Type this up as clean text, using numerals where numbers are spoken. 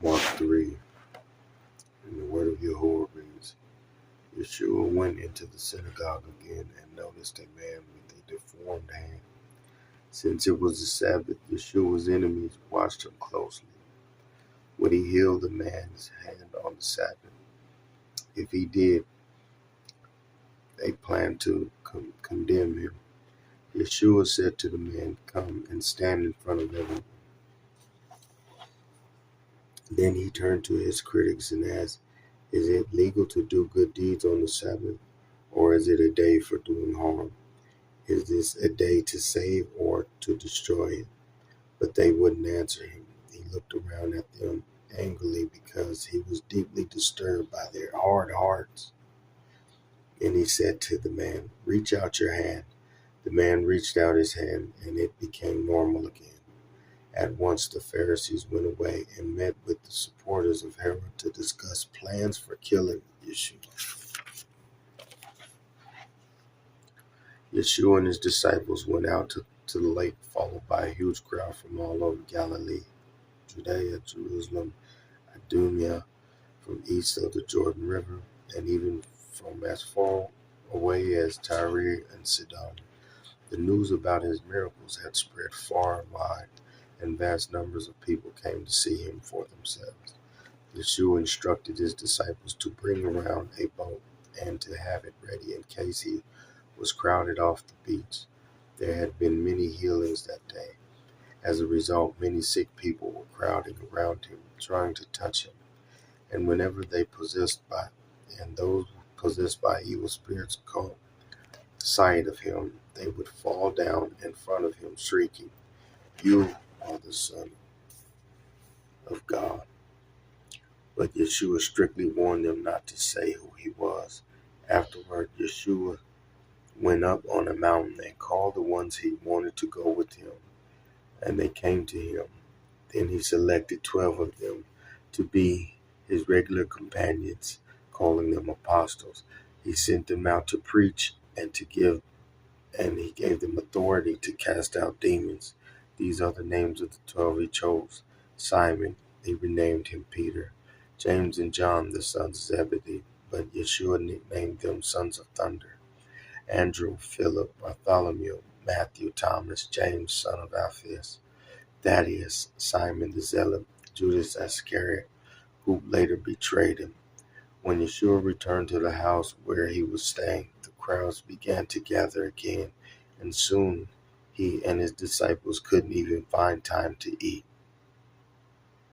Mark 3, and the word of Yahuwah reads, Yeshua went into the synagogue again and noticed a man with a deformed hand. Since it was the Sabbath, Yeshua's enemies watched him closely. Would he heal the man's hand on the Sabbath? If he did, they planned to condemn him. Yeshua said to the man, "Come and stand in front of everyone." Then he turned to his critics and asked, "Is it legal to do good deeds on the Sabbath, or is it a day for doing harm? Is this a day to save or to destroy it?" But they wouldn't answer him. He looked around at them angrily because he was deeply disturbed by their hard hearts. And he said to the man, "Reach out your hand." The man reached out his hand, and it became normal again. At once the Pharisees went away and met with the supporters of Herod to discuss plans for killing Yeshua. Yeshua and his disciples went out to the lake, followed by a huge crowd from all over Galilee, Judea, Jerusalem, Idumea, from east of the Jordan River, and even from as far away as Tyre and Sidon. The news about his miracles had spread far and wide, and vast numbers of people came to see him for themselves. Yeshua instructed his disciples to bring around a boat and to have it ready in case he was crowded off the beach. There had been many healings that day. As a result, many sick people were crowding around him, trying to touch him. And whenever those possessed by evil spirits caught sight of him, they would fall down in front of him, shrieking, "You are the Son of God." But Yeshua strictly warned them not to say who he was. Afterward, Yeshua went up on a mountain and called the ones he wanted to go with him, and they came to him. Then he selected 12 of them to be his regular companions, calling them apostles. He sent them out to preach and he gave them authority to cast out demons. These are the names of the 12 he chose. Simon, he renamed him Peter. James and John, the sons of Zebedee, but Yeshua nicknamed them sons of thunder. Andrew, Philip, Bartholomew, Matthew, Thomas, James, son of Alphaeus, Thaddeus, Simon the Zealot, Judas Iscariot, who later betrayed him. When Yeshua returned to the house where he was staying, the crowds began to gather again, and soon he and his disciples couldn't even find time to eat.